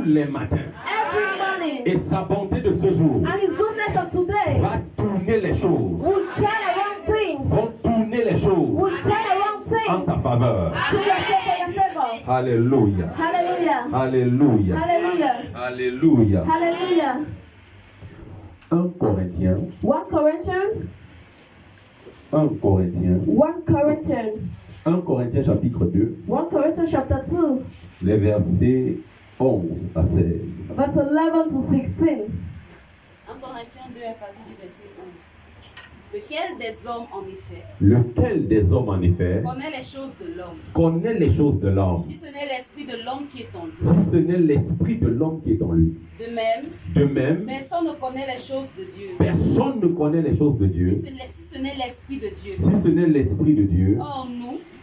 les matins. every morning. Et sa bonté de ce jour And His goodness of today va tourner les choses. will turn around things. Vont tourner les choses Will turn around en things ta faveur. to your favor. Alléluia. Hallelujah. Alléluia. Hallelujah. Alléluia. Hallelujah. 1 Corinthiens. 1 Corinthians. 1 Corinthiens. 1 Corinthians. 1 Corinthiens chapitre 2. 1 Corinthians chapter 2. Les versets 11 à 16. Verse 11 to 16. 1 Corinthiens 2 à partir du verset 11. Lequel des hommes, en effet, Lequel des hommes, en effet, connaît les choses de l'homme, connaît les choses de l'homme, si ce n'est l'esprit de l'homme qui est en lui? si ce n'est l'esprit de l'homme qui est en lui? De De même, personne ne connaît les choses de Dieu, personne ne connaît les choses de Dieu, si ce n'est l'esprit de Dieu. si ce n'est l'esprit de Dieu. Or,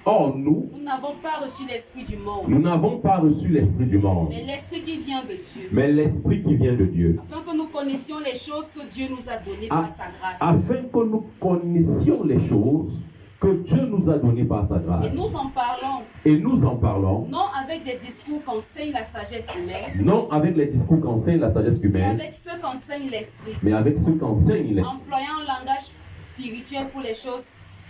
Or, nous n'avons pas reçu l'esprit du monde, nous n'avons pas reçu l'esprit du monde, mais l'esprit qui vient de Dieu, mais l'esprit qui vient de Dieu, afin que nous connaissions les choses que Dieu nous a données Ah. par sa grâce. afin que nous connaissions les choses que Dieu nous a données par sa Et grâce. nous en parlons, Et nous en parlons, non avec des discours qu'enseigne la sagesse humaine, non avec les discours qu'enseigne la sagesse mais humaine, avec ceux qu'enseigne l'esprit, mais avec ceux qu'enseigne l'esprit. employant un langage spirituel pour les choses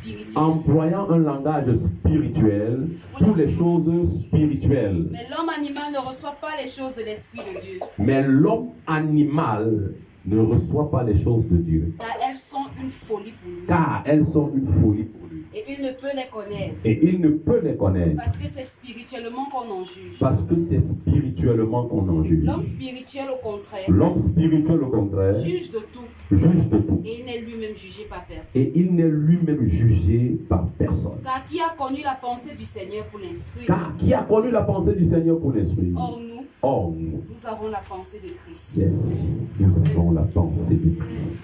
spirituelles. Employant un langage spirituel pour les choses spirituelles. Mais l'homme animal ne reçoit pas les choses de l'esprit de Dieu, Mais l'homme animal ne reçoit pas les choses de Dieu, car elles sont une folie pour lui, car elles sont une folie pour lui. et il ne peut les connaître, Et il ne peut les connaître, parce que c'est spirituellement qu'on en juge. parce que c'est spirituellement qu'on en juge. L'homme spirituel, au contraire, L'homme spirituel, au contraire, juge de tout, juge de tout. et il n'est lui-même jugé par personne. Et il n'est lui-même jugé par personne. Car qui a connu la pensée du Seigneur pour l'instruire? Car qui a connu la pensée du Seigneur pour l'instruire? Or, Or, nous, nous avons la pensée de Christ. yes, nous avons la pensée de Christ.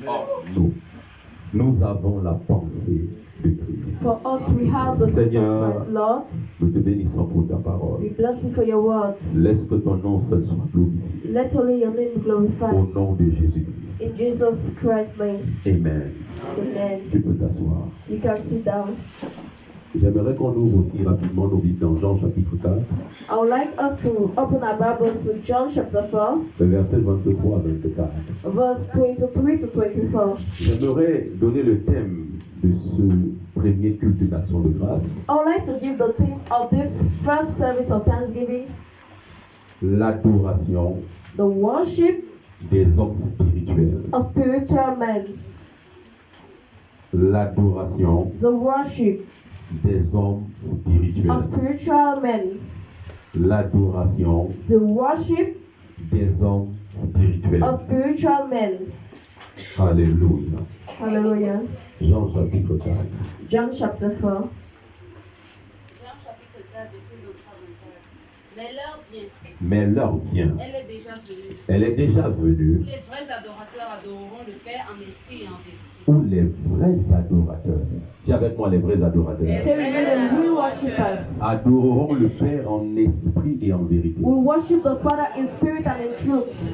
Or, nous avons la pensée de Christ. For us, we have the faith Seigneur, of Christ, Lord. nous te bénissons pour ta parole. We bless you for your words. Laisse que ton nom seul soit glorifié. Let only your name be Au glorified. nom de Jésus-Christ. In Jesus Christ's name. Amen. Amen. Tu peux t'asseoir. You can sit down. J'aimerais qu'on ouvre aussi rapidement nos Bibles dans Jean chapitre 4, I would like us to open our Bibles to John chapter 4, le verset 23 à 24. verse 23 to 24. J'aimerais donner le thème de ce premier culte d'action de grâce, I would like to give the theme of this first service of Thanksgiving, l'adoration the worship des hommes spirituels. of spiritual men. L'adoration The worship des hommes of spirituels. spiritual men. L'adoration The worship des hommes spirituels. of spiritual men. Alléluia. Hallelujah. Jean chapitre 4. John chapter 4. Jean chapitre 4, verset 23 à 24. Mais l'heure vient, Mais l'heure vient. elle est déjà venue. Elle est déjà venue Les vrais adorateurs adoreront le Père en esprit et en vérité. où les vrais adorateurs, dis avec moi les vrais adorateurs, Say we are the real worshippers. adoreront le Père en esprit et en vérité. We worship the Father in spirit and in truth.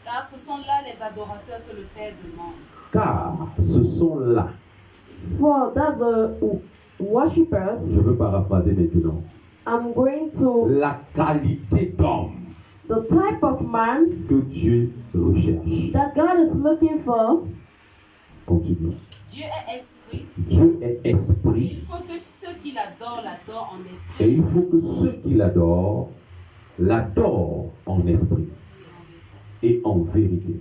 Car ce sont là les adorateurs que le Père demande. Car ce sont là, For that's the worshippers. je veux paraphraser maintenant, I'm going to la qualité d'homme the type of man que Dieu recherche. that God is looking for. Continuons. Dieu est esprit. Dieu est esprit Il faut que ceux qui l'adorent l'adorent en et esprit. il faut que ceux qui l'adorent en esprit et en vérité.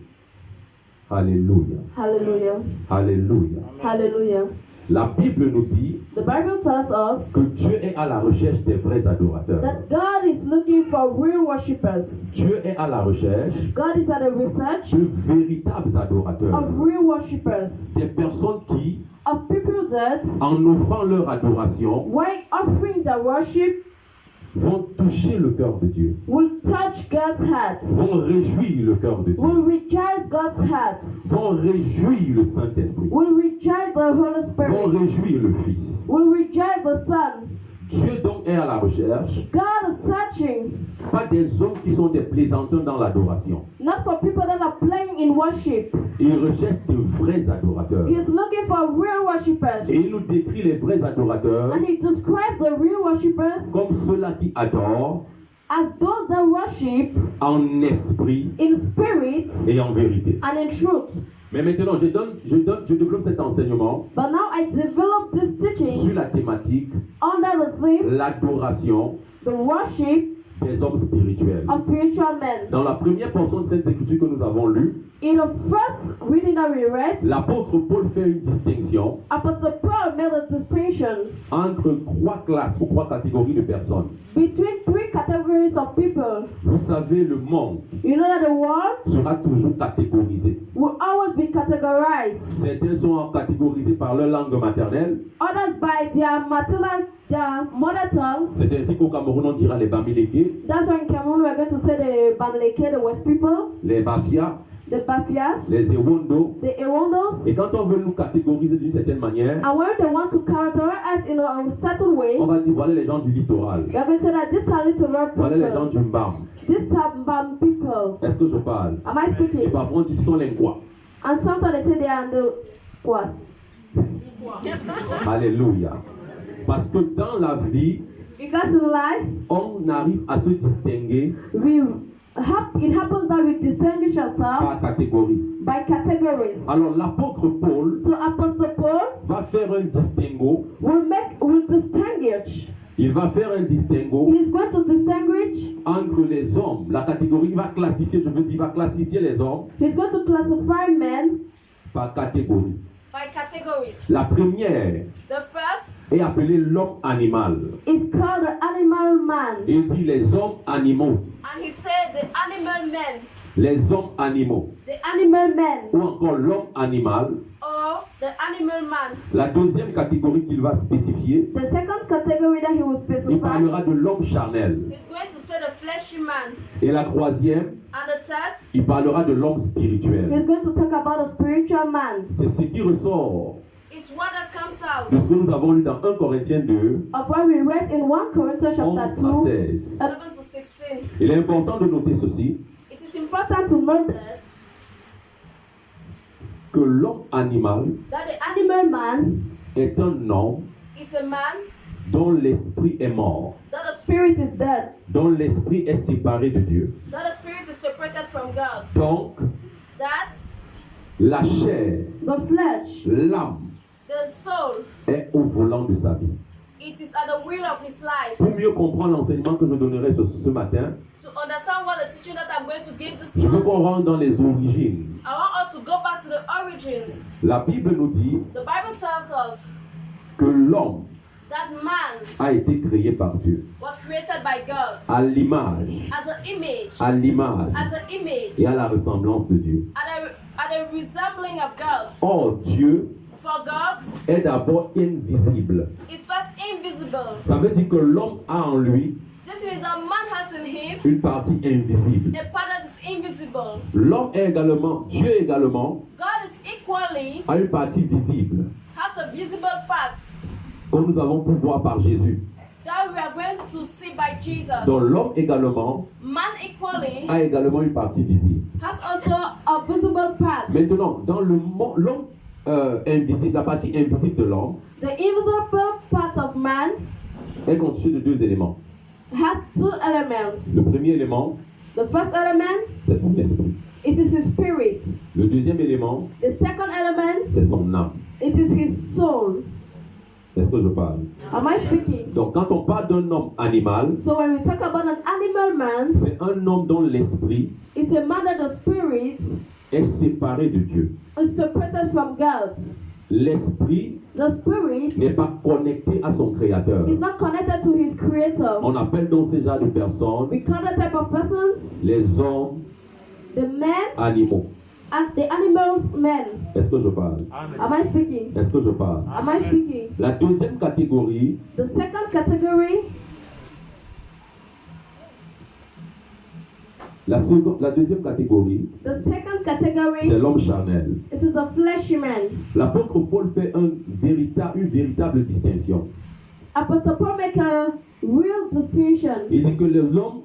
Alléluia. Hallelujah. Alléluia. Hallelujah. La Bible nous dit The Bible tells us que Dieu est à la recherche des vrais adorateurs. that God is looking for real worshippers. Dieu est à la recherche God is at the research de véritables adorateurs. of real worshippers. Des personnes qui, Of people that, en offrant leur adoration, while offering their worship, vont toucher le cœur de Dieu, will touch God's heart. vont réjouir le cœur de Will Dieu, rejoice God's heart. vont réjouir le Saint-Esprit, Will rejoice the Holy vont Spirit. réjouir le Fils. Will rejoice the Son. Dieu donc est à la recherche, God is searching pas des hommes qui sont des plaisantins dans l'adoration. not for people that are playing in worship. Il recherche de vrais adorateurs. He's looking for real worshippers. Et il nous décrit les vrais adorateurs And he describes the real worshippers comme ceux-là qui adorent as those that worship en esprit in spirit et en vérité. and in truth. Mais maintenant, je développe cet enseignement But now I develop this teaching sur la thématique under the theme, l'adoration the worship des hommes spirituels. of spiritual men. Dans la première portion de cette écriture que nous avons lue, In the first reading that we read, l'apôtre Paul fait une distinction Apostle Paul made a distinction entre trois classes ou trois catégories de personnes. between three categories of people. Vous savez, le monde You know that the world sera toujours catégorisé. will always be categorized. Certains sont catégorisés par leur langue maternelle. Others by their maternal, their mother tongues. C'est ainsi qu'au Cameroun, on dira les Bamileke, That's why in Cameroon we're going to say the Bamileke, the West people, les Bafia, the Bafias, les Ewondo. the Ewondos. Et quand on veut nous catégoriser d'une certaine manière, And when they want to characterize us in a certain way, on va dire voilà les gens du littoral, we're going to say that these are littoral voilà les gens people. du Mbam. These are Bam people. Est-ce que je parle? Am I Et speaking? parfois on dit ce sont les quoi. And sometimes they say they are the was. Alléluia. Parce que dans la vie, Because in life, on arrive à se distinguer it happens that we distinguish ourselves par catégorie. by categories. Alors l'apôtre Paul So Apostle Paul va faire un distinguo. will distinguish. Il va faire un distinguo He's going to distinguish. entre les hommes. La catégorie, il va classifier, il va classifier les hommes He's going to classify men par catégorie. by categories. La première The first est appelée l'homme animal. is called the animal man. Il dit les hommes animaux. And he said the animal men. Les hommes animaux. The animal men. Ou encore l'homme animal. Or the animal man. La deuxième catégorie qu'il va spécifier, The second category that he will il specify, parlera de l'homme charnel. he's going to say the fleshy man. Et la troisième, And the third, il parlera de l'homme spirituel. he's going to talk about a spiritual man. C'est ce qui ressort It's what that comes out de ce que nous avons lu dans 1 Corinthiens 2, of what we read in 1 Corinthians 11 chapter à 2, 16. 11 to 16. Il est important de noter ceci, It is important to note that que l'homme animal the animal man est un homme is a man dont l'esprit est mort, that the spirit is dead, dont l'esprit est séparé de Dieu. that the spirit is separated from God, Donc, that la chair, the flesh, l'âme the soul, est au volant de sa vie. it is at the will of his life. Pour mieux comprendre l'enseignement que je donnerai ce matin, To understand what the teaching that I'm going to give this je veux morning, qu'on rentre dans les origines. I want us to go back to the origins. La Bible nous dit The Bible tells us que l'homme that man a été créé par Dieu was created by God à l'image, at the image, à l'image at the image, et à la ressemblance de Dieu. at a resembling of God. Or, Dieu For God est d'abord invisible. is first invisible. Ça veut dire que l'homme a en lui This means that man has in him une partie invisible. a part that is invisible. L'homme est également, Dieu également, God is equally a une partie visible has a visible part que nous avons pu voir par Jésus. that we are going to see by Jesus. Donc l'homme également Man equally a également une partie visible. has also a visible part. Maintenant, dans le monde, l'homme invisible, la partie invisible de l'homme The invisible part of man est constituée de deux éléments. has two elements. Le premier élément, The first element, c'est son esprit. it is his spirit. Le deuxième élément, The second element, c'est son âme. it is his soul. Est-ce que je parle? Am I speaking? Donc quand on parle d'un homme animal, So when we talk about an animal man, c'est un homme dont l'esprit it's a man that the spirit est séparé de Dieu. is separated from God. L'esprit The spirit n'est pas connecté à son créateur. is not connected to his creator. On appelle donc ces genres de personnes We call that type of persons les hommes the men animaux. and the animal men. Est-ce que je parle? Am I speaking? Est-ce que je parle? Am I speaking? La deuxième catégorie, The second category, la deuxième catégorie, the second c'est category, l'homme charnel. it is the fleshy man. L'apôtre Paul fait une véritable distinction. Apostle Paul make a real distinction. Il dit que l'homme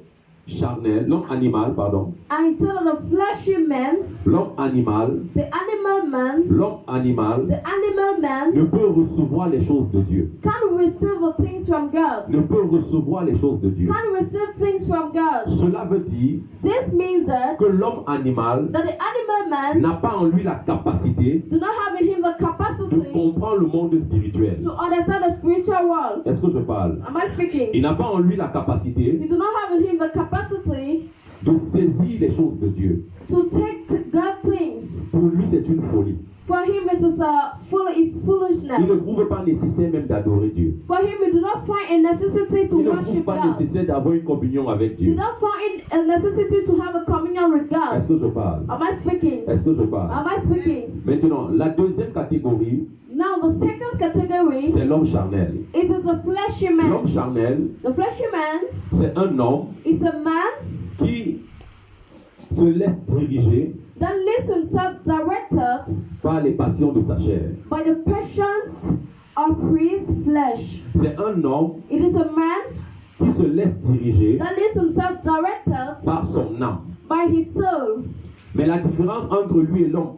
charnel, l'homme animal, pardon, And he said that the fleshy man, l'homme animal the animal animal man, l'homme animal the animal man ne peut recevoir les choses de Dieu. can't receive the things from God. Ne peut recevoir les choses de Dieu. Can't receive things from God. Cela veut dire This means that que l'homme animal the animal man n'a pas en lui la capacité do not have in him the de capacity comprendre le monde spirituel. to understand the spiritual world. Est-ce que je parle? Am I speaking? Il n'a pas en lui la capacité He do not have in him the capacity de saisir les choses de Dieu. to take God things. Pour lui, c'est une folie. For him, it is it's Il ne foolishness. trouve pas nécessaire même d'adorer Dieu. For him, we do not find a necessity to Il ne trouve worship pas God. nécessaire d'avoir une communion avec We Dieu. don't find a necessity to have a communion with Est-ce God. que je parle? Am I speaking? Est-ce que je parle? Am I speaking? Maintenant, la deuxième catégorie, Now, the second category, c'est l'homme charnel. it is a fleshy L'homme man. charnel, The fleshy man c'est un homme is a man qui se laisse diriger that leaves himself directed par les passions de sa chair. by the passions of his flesh. C'est un homme It is a man qui se laisse diriger that leaves himself directed par son âme. by his soul. Mais la différence entre lui et l'homme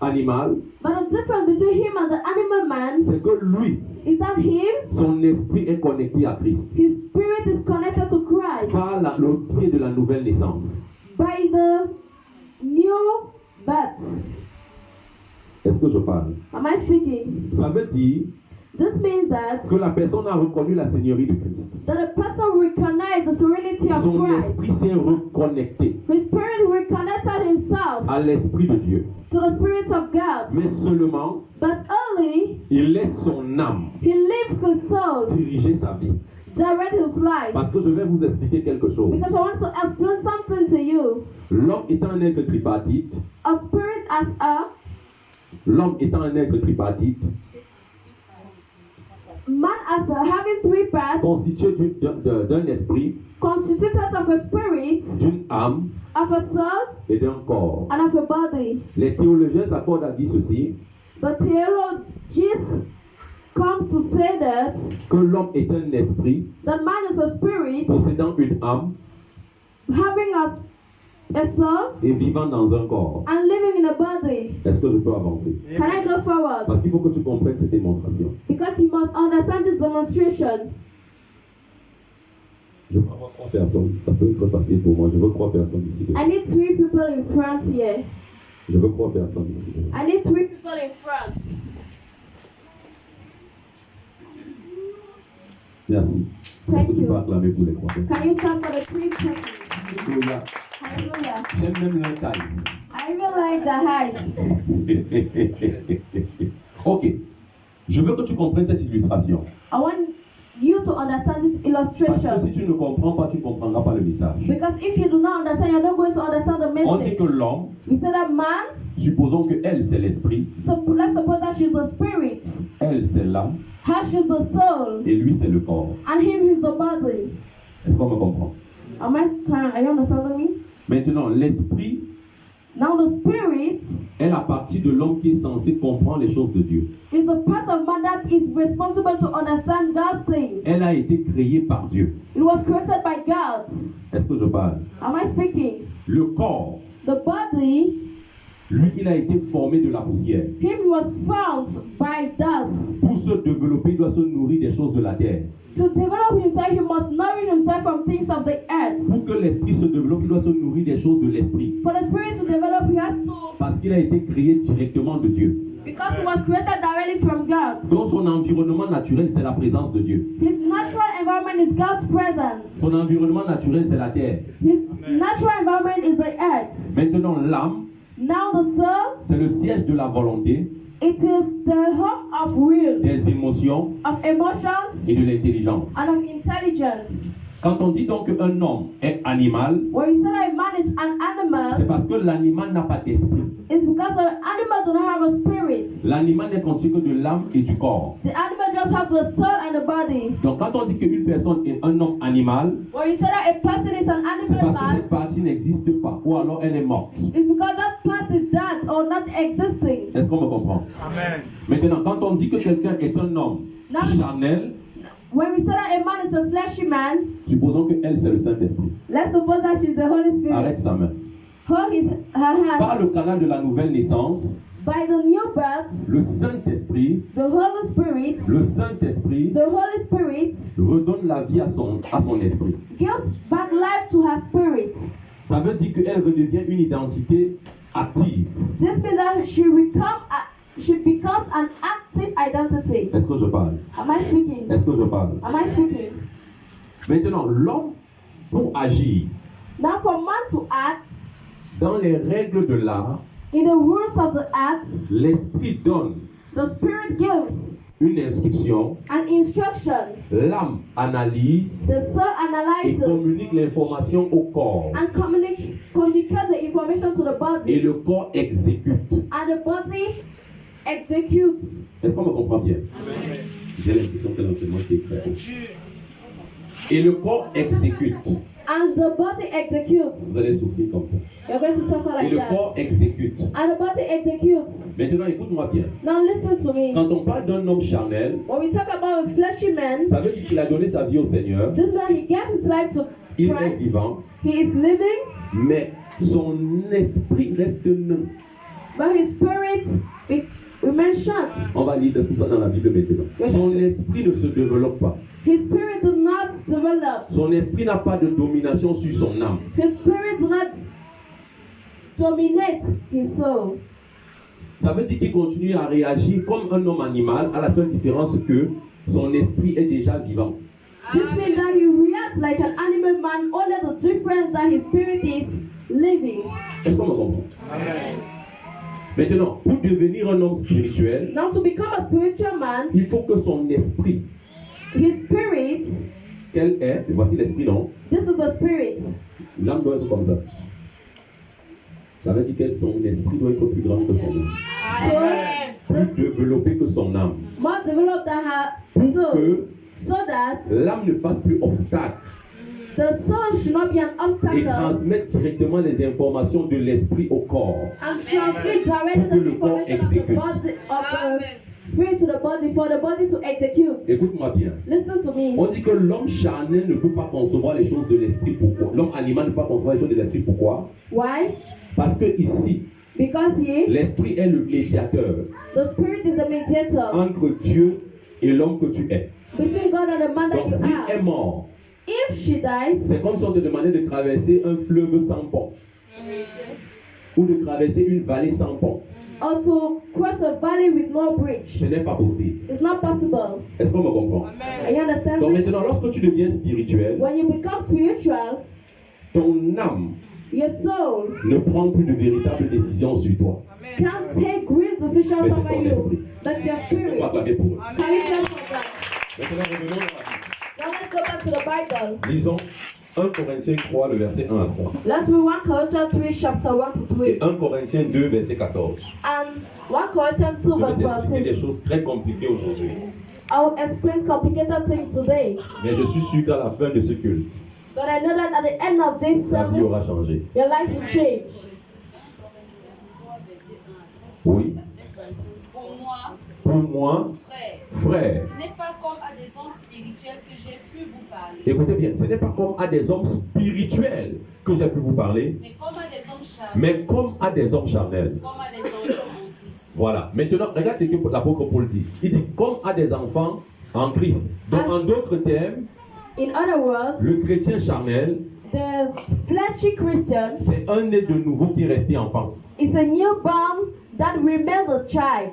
animal, But the difference between him and the animal man c'est que lui, is that him, son esprit est connecté à Christ his spirit is connected to Christ par le pied de la nouvelle naissance. by the new birth. Est-ce que je parle? Am I speaking? Ça veut dire This means that que la personne a reconnu la seigneurie de Christ. a person recognized the serenity of Son Christ. esprit s'est reconnecté His spirit reconnected himself à l'esprit de Dieu. to the spirit of God. Mais seulement, But only il laisse son âme he leaves his soul, diriger sa vie. direct his life. Parce que je vais vous expliquer quelque chose. Because I want to explain something to you. L'homme étant un être tripartite, A spirit as a l'homme étant un être tripartite, man as a having three parts, constitué d'un esprit, constituted of a spirit, d'une âme of a soul, et d'un corps. and of a body. Les théologiens s'accordent à dire ceci, The theologians come to say that que l'homme est un esprit the man is a spirit possédant une âme having a soul et vivant dans un corps. and living in a body. Est-ce que je peux avancer? Can I go forward? Parce qu'il faut que tu comprennes cette démonstration. Because you must understand this demonstration. Je veux avoir 3 personnes. Ça peut être facile pour moi. Je veux 3 personnes ici. I need 3 people in front here. Je veux 3 personnes ici. I need 3 people in front. Merci. Est-ce Thank que tu you. peux acclamer pour les 3 personnes? Can you clap for the 3 persons? Alléluia. Hallelujah. J'aime même leur taille. I really like the height. Ok. Je veux que tu comprennes cette illustration. I want you to understand this Parce que illustration. si tu ne comprends pas, tu ne comprendras pas le message. Because if you do not understand, you're not going to understand the On dit message. que l'homme, We say that man, supposons que elle c'est l'esprit, so let's suppose that she's the spirit, elle c'est l'âme her she's the soul, et lui c'est le corps. and him is the body. Est-ce qu'on me comprend? Are you understanding me? Maintenant, l'esprit Now the spirit est la partie de l'homme qui est censé comprendre les choses de Dieu. is the part of man that is responsible to understand God's things. Elle a été créée par Dieu. It was created by God. Est-ce que je parle? Am I speaking? Le corps, The body, lui, il a été formé de la poussière. him was found by dust. Pour se développer, il doit se nourrir des choses de la terre. To develop himself, he must nourish himself from things of the earth. Pour que l'esprit se développe, il doit se nourrir des choses de l'esprit. For the spirit to develop, he has to, Parce qu'il a été créé directement de Dieu. because he was created directly from God. Donc son environnement naturel, c'est la présence de Dieu. His natural environment is God's presence. Son environnement naturel, c'est la terre. His natural environment is the earth. Maintenant, l'âme, Now the soul, c'est le siège de la volonté, it is the home of will, des émotions of emotions, et de l'intelligence. and of intelligence. Quand on dit donc qu'un homme est animal, When you say that a man is an animal, c'est parce que l'animal n'a pas d'esprit. it's because the animal do not have a spirit. L'animal n'est constitué que de l'âme et du corps. The animal just have the soul and the body. Donc quand on dit qu'une personne est un homme animal, When you say that a person is an c'est animal parce que man, cette partie n'existe pas ou alors elle est morte. it's because that part is dead or not existing. Est-ce qu'on me comprend? Amen. Maintenant, quand on dit que quelqu'un est un homme Non. charnel, When we say that a man is a fleshy man, supposons que elle c'est le Saint-Esprit. let's suppose that she's the Holy Arrête Spirit. sa main. hold her hand par le canal de la nouvelle naissance, by the new birth. le Saint-Esprit, The Holy Spirit, redonne la vie à son esprit. gives back life to her spirit. Ça veut dire qu'elle redevient une identité active. This means that she becomes an active identity. Est-ce que je parle? Am I speaking? Est-ce que je parle? Am I speaking? Maintenant, l'homme, pour agir Now for man to act dans les règles de l'art, in the rules of the act, l'esprit donne the Spirit gives une instruction, an instruction. l'âme analyse The soul et analyzes communique l'information au corps. and communicates the information to the Et body, le corps exécute. and the body executes. Est-ce qu'on me comprend bien? J'ai l'impression que l'enseignement c'est clair. Et le corps exécute. And the body executes. Vous allez souffrir comme ça. You're going to suffer Et like le that. corps exécute. And the body executes. Maintenant, écoute-moi bien. Now listen to me. Quand on parle d'un homme charnel, When we talk about a fleshy man, ça veut dire qu'il a donné sa vie au Seigneur. this man, he gave his life to Il est Christ. vivant, He is living, mais son esprit reste nain. but his spirit remains shut. On va lire tout ça dans la Bible maintenant. Son esprit ne se développe pas. His spirit does not develop. Son esprit n'a pas de domination sur son âme. His spirit does not dominate his soul. Ça veut dire qu'il continue à réagir comme un homme animal, à la seule différence que son esprit est déjà vivant. This means that he reacts like an animal man, only the difference that his spirit is living. Est-ce qu'on me comprend? Maintenant, pour devenir un homme spirituel, Now to become a spiritual man, il faut que son esprit, his spirit, quel est, voici l'esprit, non? this is the spirit. L'âme doit être comme ça. Ça veut dire que son esprit doit être plus grand que son âme. So, Plus développé que son âme. more developed than her Pour soul, que so that l'âme ne fasse plus obstacle the soul should not be an et obstacle transmette directement les informations de l'esprit au corps. and transmit directly the information of the body of the spirit to the body for the body to execute. Écoute-moi bien. Listen to me. On dit que l'homme charnel ne peut pas concevoir les choses de l'esprit. Pourquoi? L'homme animal ne peut pas concevoir les choses de l'esprit. Pourquoi? Why? Parce que ici, Because he, l'esprit est le médiateur the spirit is the mediator entre Dieu et l'homme que tu es. between God and the man that Donc you s'il est are. mort, If she dies, c'est comme si on te demandait de traverser un fleuve sans pont. Ou de traverser une vallée sans pont. or to cross a valley with no bridge, Ce n'est pas possible. it's not possible. Est-ce qu'on me comprend? Are you understand Donc me? maintenant, lorsque tu deviens spirituel, When you become spiritual, ton âme your soul ne prend plus de véritables décisions sur toi. can't take real decisions Mais c'est over ton you. esprit. That's your On va spirit. acclamer pour eux. Can we clap for that? Maintenant, revenons à la Bible. Now let's go back to the Bible. Lisons 1 Corinthiens 3, le verset 1 à 3. Let's read 1 Corinthians 3, chapter 1 to 3. Et 1 Corinthiens 2, verset 14. And 1 Corinthians 2, Je vais verse t'expliquer des 14. choses très compliquées aujourd'hui. I will explain complicated things today. Mais je suis sûr qu'à la fin de ce culte, But I know that at the end of this ta vie service, aura changé. your life will change. Oui. Pour moi, Pour moi, frère, frère, ce n'est pas comme à des hommes spirituels que j'ai pu vous parler, écoutez bien, ce n'est pas comme à des hommes spirituels que j'ai pu vous parler, mais comme à des hommes charnels, mais comme à des hommes charnels. comme à des enfants en Christ. Voilà. Maintenant, regarde ce que l'apôtre Paul dit. Il dit comme à des enfants en Christ. Donc, en d'autres termes, In other words, le chrétien charnel, the fleshy Christian c'est un né de nouveau qui est resté enfant. is a newborn that remains a child.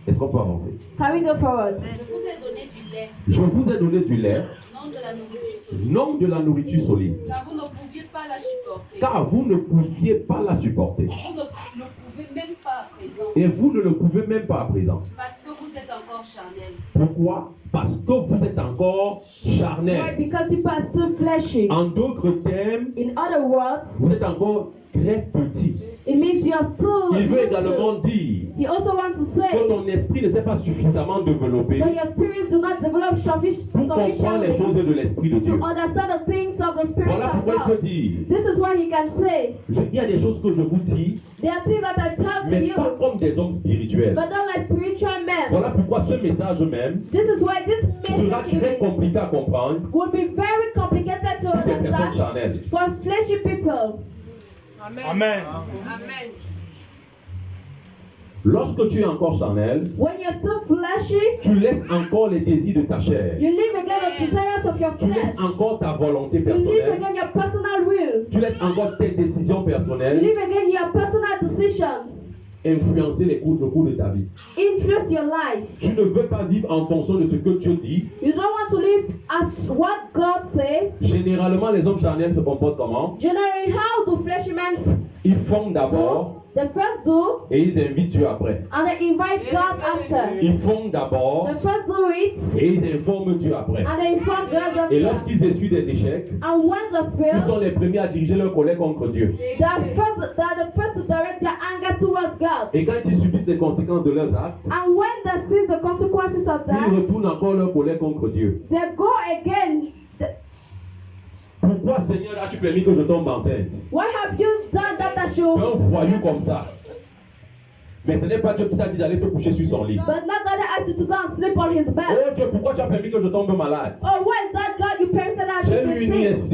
Est-ce qu'on peut avancer? Can we go forward? Je vous ai donné du lait, Je vous ai donné du lait, non de la nourriture solide, non de la nourriture solide, car vous ne pouviez pas la supporter. car vous ne pouviez pas la supporter. Vous ne pouvez même pas à présent, Et vous ne le pouvez même pas à présent. parce que vous êtes encore charnel. Pourquoi? Parce que vous êtes encore Why? charnel. Because you are still fleshy. En d'autres termes, In other words, vous êtes encore très petit. it means you are still. Il veut little. également dire He also wants to que say ton esprit ne s'est pas suffisamment développé that your spirit do not develop pour comprendre les choses sufficiently de l'esprit de to Dieu. understand the things of the spirit Voilà of pourquoi il peut God. dire, This is why he can say, il y a des choses que je vous dis, there are things that I tell to mais you, pas comme des hommes spirituels. but not like spiritual men. Voilà pourquoi ce message même This is why this sera message très is- compliqué à comprendre will be very complicated to pour des personnes understand charnelles. for fleshy people. Amen. Lorsque tu es encore charnel, When you're still fleshy, tu laisses encore les désirs de ta chair. you live again the desires of your Tu flesh. laisses encore ta volonté You live personnelle. again your personal will. Tu laisses encore tes décisions You personnelles live again your personal decisions. influencer le cours de ta vie. Influence your life. Tu ne veux pas vivre en fonction de ce que Dieu dit. You don't want to live as what God says. Généralement, les hommes charnels se comportent comment? Generally, how do fleshy men Ils font d'abord do? They first do, et ils invitent Dieu après. and they invite God after. Ils font d'abord They first do it, et ils informent Dieu après. and they inform God Et after. lorsqu'ils essuient des échecs, And when they ils fail, sont les premiers à diriger leurs collègues contre Dieu. they are the first to direct their anger towards God. Et quand ils subissent les conséquences de leurs actes, And when they see the consequences of ils that, retournent encore leurs collègues contre Dieu. they go again. Pourquoi, Seigneur, as-tu permis que je tombe enceinte? Why have you done that I Tu es should? un voyou comme ça. Mais ce n'est pas Dieu qui t'a dit d'aller te coucher sur son lit. But not God asked you to go and sleep on his Oh bed. Dieu, pourquoi tu as permis que je tombe malade? Oh, why is that God you permitted I J'ai should eu be une sick? IST.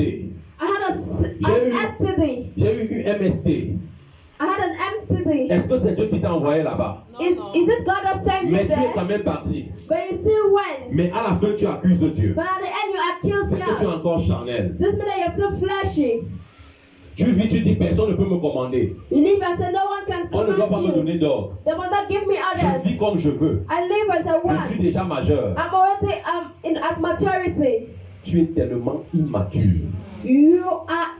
I had J'ai eu- an STD. J'ai eu une MST. I had an MSTD. Est-ce que c'est Dieu qui t'a envoyé là-bas? Is it God that sent you Mais tu es quand there? même parti. But you still went. Mais à la fin, tu accuses Dieu. But at the end you accuse C'est que tu es God. encore charnel. This means that you're still fleshy. Tu vis, tu dis, personne ne peut me commander. You live and say no one can On ne doit pas me command you. donner d'ordre. They will not give me Je orders. vis comme je veux. I live as I Je suis want. déjà majeur. I'm already at maturity. Tu es tellement immature. You are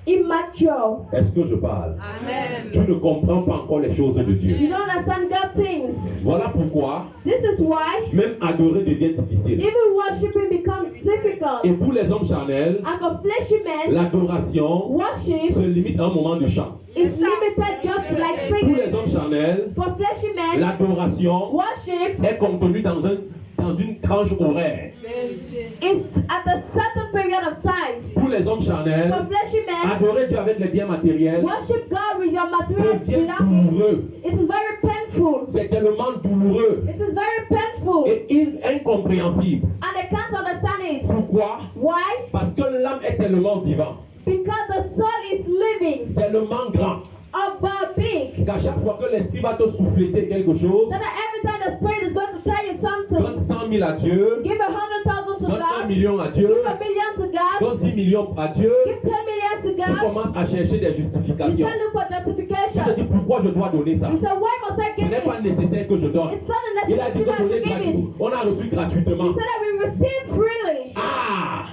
immature. Est-ce que je parle? Amen. Tu ne comprends pas encore les choses de Dieu. You don't understand God things. Voilà pourquoi This is why même adorer devient difficile. even worshiping becomes difficult. Et pour les hommes charnels, And for fleshy men, l'adoration worship se limite à un moment de chant. is limited just like Pour singing. les hommes charnels, For fleshy men, l'adoration worship est contenue dans une tranche horaire. is at a certain period of time. Pour les hommes charnels, For fleshy men, adorer Dieu avec les biens matériels worship God with your material devient belongings. douloureux. It is very painful. C'est tellement douloureux It is very painful. et incompréhensible. And I can't understand it. Pourquoi? Why? Parce que l'âme est tellement vivante, Because the soul is living tellement grand, about big. qu'à chaque fois que l'esprit va te souffler quelque chose, So that every time the Spirit is going to tell you something, donne 100 000 à Dieu, give 100,000 to donne 1 God, million à Dieu, give 1 million to God, donne 10 millions à Dieu, give 10 millions to tu God. commences à chercher des You justifications. start looking for Tu te justification. dis pourquoi je dois donner ça? You say, why must I Ce give n'est pas it? nécessaire que je donne. It's not a Il a dit necessity que that I donner should give it. gratuitement. On a reçu gratuitement. He said that we receive freely. Ah!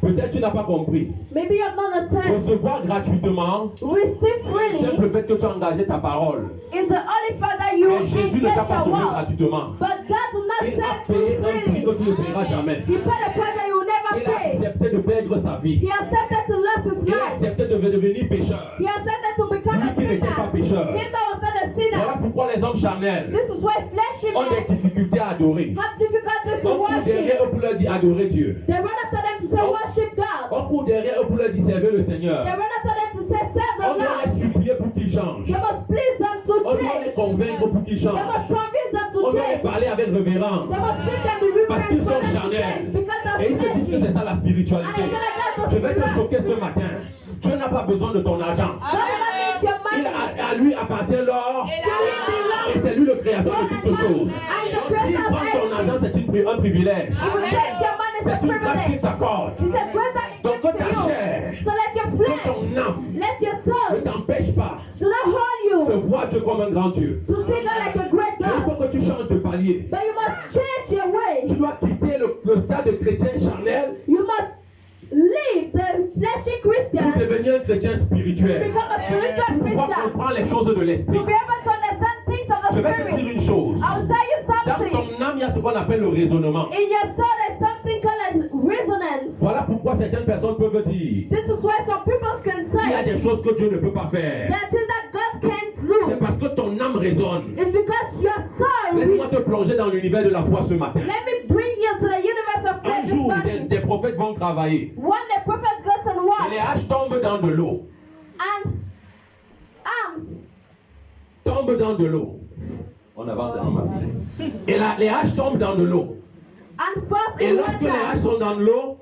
Peut-être tu n'as pas compris. Maybe you have not understood. Recevoir gratuitement, Receive c'est freely le fait que tu as engagé ta parole. is the only fact that you Mais Jésus ne t'a engage pas your sauvé word. gratuitement. But God do not Il a save payé you un prix freely. que tu ne paieras jamais. He paid a price that you will never Il a pay. accepté de perdre sa vie. He accepted to lose his Il a life. accepté de devenir pécheur. He accepted to become Lui a qui n'était pas sinner. pécheur. Him that was not a Voilà sinner. pourquoi les hommes charnels This is why fleshy ont des men difficultés à adorer. have difficulties to On court derrière worship. eux pour leur dire adorer Dieu. They run after them to say worship God. On court derrière eux pour leur dire servez le Seigneur. They run after them to say serve On the doit les Lord. supplier pour qu'ils changent. You must please them to On doit les change. convaincre pour qu'ils You changent. must convince them On to doit les change. parler avec révérence. They must treat them with Parce qu'ils reverence sont for them to charnels. change. Because Et ils se disent que c'est they're ça la spiritualité. Je vais te choquer ce matin. Dieu n'a pas besoin de ton argent. God never needs your money. À lui appartient l'or. Et c'est lui le créateur de toutes choses. Donc s'il prend ton argent, c'est un privilège. He will take your money as a C'est une grâce qu'il privilege. t'accorde. He said, greater he Donc gives que to ta you. chair, So let your que flesh, ton âme let your ne soul t'empêche pas do not hold de you voir Dieu comme un grand Dieu. to see God like a great Mais il faut God. que tu changes de palier. But you must change your way. Tu dois quitter le stade de chrétien charnel You must leave the fleshy pour Christian to devenir un chrétien spirituel. become a spiritual Pour pouvoir Christian. comprendre les choses de l'esprit. To be able to understand things of Je the vais te dire Spirit. une chose. I'll tell you Dans something. ton âme, il y a ce qu'on appelle le raisonnement. In your soul, there's something called as resonance. Voilà pourquoi certaines personnes peuvent dire This is why some people can il y a say des choses que Dieu ne peut pas faire. that things that God can't C'est do. parce que ton âme résonne. It's because your soul. Laisse-moi te plonger dans l'univers de la foi ce matin. Let me bring you to the universe of Un faith this jour, morning. des prophètes vont travailler. One the prophet goes and Et les walks haches tombent dans de l'eau. and Tombent dans de l'eau. On avance dans ma fille. Et là, les haches tombent dans de l'eau. and first Et in lorsque les water. haches sont dans de l'eau,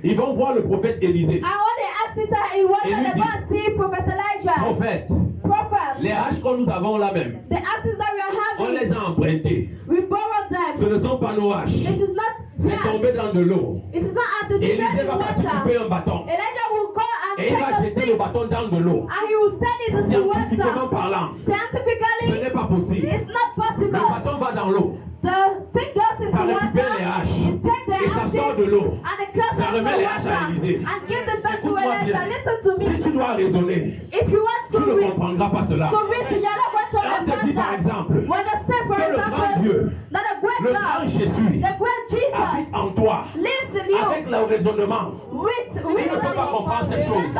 ils vont voir le prophète Élisée. And when they ask Gehazi said he wanted Et lui to go and see Prophet Elijah. Prophète, Prophet, les haches que nous avons là même, the axes that we on are having, les a empruntées. we borrowed them. Ce ne sont pas nos haches. It is not C'est tombé dans de l'eau. It is not as it is Élisée in va partir water. couper un bâton. Elijah will go and Et il va take a jeter le stick bâton dans de l'eau. and he will send it into Scientifiquement water. parlant, ce Scientifically, n'est pas possible. it's not Le possible. bâton va dans l'eau. The stick goes Ça into récupère les water, haches. it takes the Et ça ashes sort de l'eau. and it comes Ça out remet the les haches à water Élisée. and gives it back to Écoute-moi bien. Elijah. Listen to Si me. tu dois raisonner, If you want tu to ne read, comprendras pas cela. to reason, you're not going to Quand je te dis understand par that. exemple When they say, for que le grand Dieu, example, that a great le grand God, Jésus, the great Jesus, habite en toi lives in you. avec le raisonnement. With Tu ne peux pas comprendre ces choses.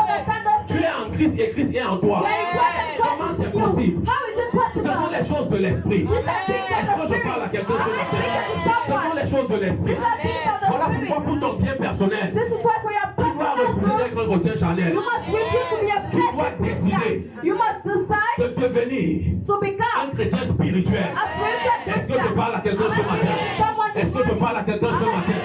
Tu es en Christ et Christ est en toi. Comment c'est possible? How is it Ce sont possible? les choses de l'esprit. These are things Est-ce of que the je spirit. parle à quelqu'un ce matin? I'm Ce sont speaking les choses de l'esprit. These are things of the Voilà pourquoi spirit. pour ton bien personnel, This is why for your tu dois refuser personal d'être un chrétien charnel. you must refuse to be a Tu dois Christian. décider You must de decide devenir to become un chrétien spirituel. a spiritual Est-ce que Christian. je parle à quelqu'un ce matin? Est-ce que je parle à quelqu'un ce matin?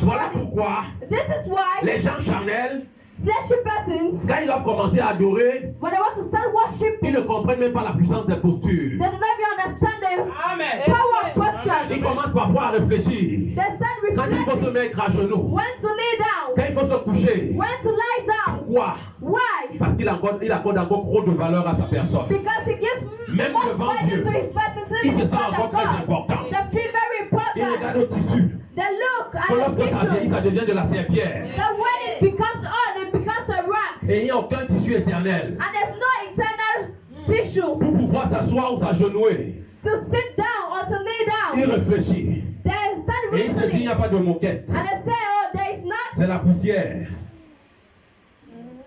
Voilà pourquoi This is why les gens charnels, fleshy persons, quand ils doivent commencer à adorer, when they want to start ils worshiping, ne comprennent même pas la puissance des postures. they do not even understand the Amen. power of Ils postures. commencent parfois à réfléchir. They start Quand il faut se reflecting mettre à genoux, when to lay down, quand il faut se coucher, when to lie down. pourquoi? Why? Parce qu'il accorde encore trop de valeur à sa personne. Because he gives Même much devant value Dieu, to his person. il se sent encore très important. They feel very Il important. regarde au tissu. They look Que at the lorsque ça vieillit, tissue. ça devient de la serpillère. That when it becomes on, it becomes a rock. Et il n'y a aucun tissu éternel. And there's no internal tissue Pour pouvoir s'asseoir ou s'agenouiller, to sit down or to lay il down. réfléchit. They start Et il se dit, il n'y reasoning. a pas de moquette. And they say, oh, there is not. C'est la poussière.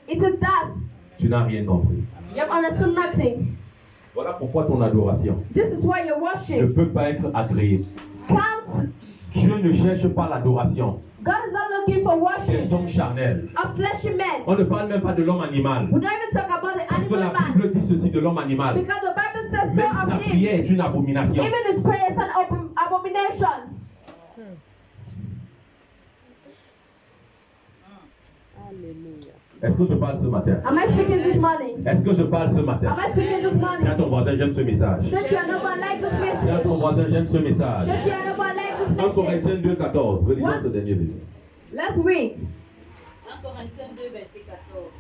It is dust. Tu n'as rien compris. You have understood nothing. Voilà pourquoi ton adoration This is why your ne worship peut pas être agréée. can't. Dieu ne cherche pas l'adoration God is not looking for des worship hommes charnels. of fleshy men. On ne parle même pas de l'homme animal. We don't even talk about the Parce que animal la man. Bible dit ceci de l'homme animal. Because the Bible says Même so sa of him. prière est une abomination. Even his prayer is an abomination. Est-ce que je parle ce matin? Am I speaking this morning? Est-ce que je parle ce Am matin? I speaking this Tiens morning? ton voisin, j'aime ce message. Since you are no one like this Tiens message. ton voisin, j'aime ce message. Since you are no one like this 1 message. Corinthiens 2,14. Relisons What? ce dernier verset. Let's read. 1 Corinthiens 2, verset 14.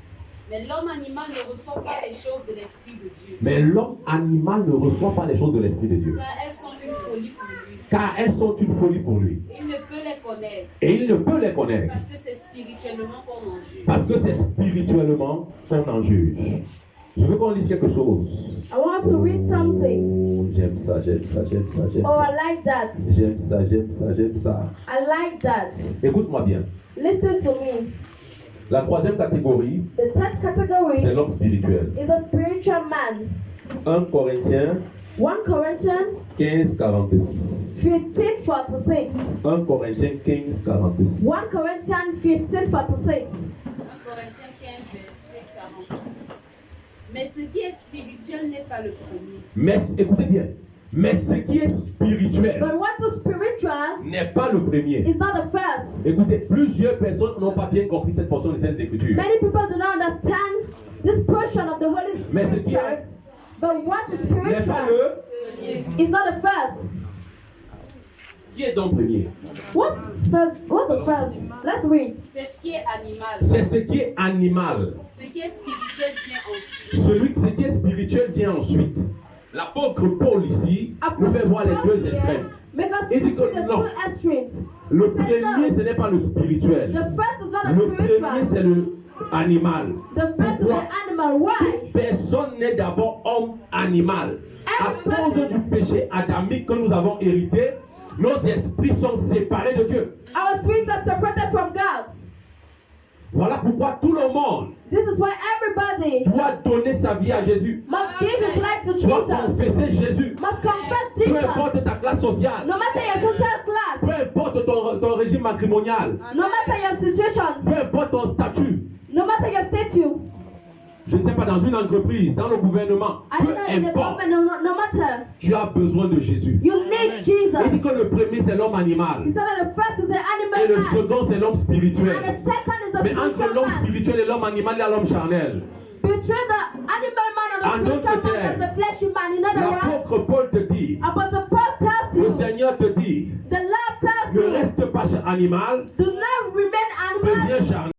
Mais l'homme animal ne reçoit pas les choses de l'Esprit de Dieu, Mais l'homme animal ne reçoit pas les choses de l'Esprit de Dieu. car elles sont une folie pour lui. Car elles sont une folie pour lui. Il ne peut les connaître, Et il ne peut les connaître. parce que c'est spirituellement qu'on en juge. Parce que c'est spirituellement qu'on en juge. Je veux qu'on lise quelque chose. I want to read something. Oh, j'aime ça, j'aime ça, j'aime ça, j'aime Oh, I ça. like that. J'aime ça, j'aime ça, j'aime ça. I like that. Écoute-moi bien. Listen to me. La troisième catégorie, The third category c'est l'homme spirituel. is the spiritual man. 1 Corinthiens 1 Corinthians 15, 46. 15:46. 1 Corinthiens 15, 46. 1 Corinthians 15:46. 1 Corinthiens 15, verset 46. Mais ce qui est spirituel n'est pas le premier. Mais écoutez bien. Mais ce qui est spirituel But what is spiritual n'est pas le premier. is not the first. Écoutez, plusieurs personnes n'ont pas bien compris cette portion de Sainte Écriture. Many people do not understand this portion of the Holy Mais ce qui Scripture. est But what is n'est pas spiritual le. is not the first. Qui est donc premier? What's first? What's the first? Let's read. C'est ce qui est animal. C'est ce qui est animal. Ce qui est spirituel vient ensuite. Ce qui est spirituel vient ensuite. L'apôtre Paul ici nous fait voir les deux extrêmes. Because Il dit you que see the non. two extremes. Le premier, ce n'est pas le spirituel. The first is not a Le premier, spiritual. c'est le animal. The first is Pourquoi? the animal. Why? Personne n'est d'abord homme animal. À cause du péché adamique que nous avons hérité, nos esprits sont séparés de Dieu. Our spirits are separated from God. Voilà pourquoi tout le monde This is why everybody doit donner sa vie à Jésus. must give his life to Doit Jesus. confesser Jésus. Must confess Peu Jesus. importe ta classe sociale, No matter your social class, peu importe ton régime matrimonial, no matter your situation, peu importe ton statut, no matter your statue, je ne sais pas, dans une entreprise, dans le gouvernement, I peu don't know in the importe, government, no matter. tu as besoin de Jésus. You need Il Jesus. dit que le premier c'est l'homme animal He said that the first is the et animal le man. second c'est l'homme And spirituel. the second is the Mais entre spiritual l'homme man. spirituel et l'homme animal, il y a l'homme charnel. Between the animal man and En the d'autres spiritual man, termes, there's a fleshy man. In other words, L'apôtre Paul te dit, Apostle Paul tells le you, Seigneur te dit, the Lord tells ne you, reste pas animal, do not remain animal, deviens charnel.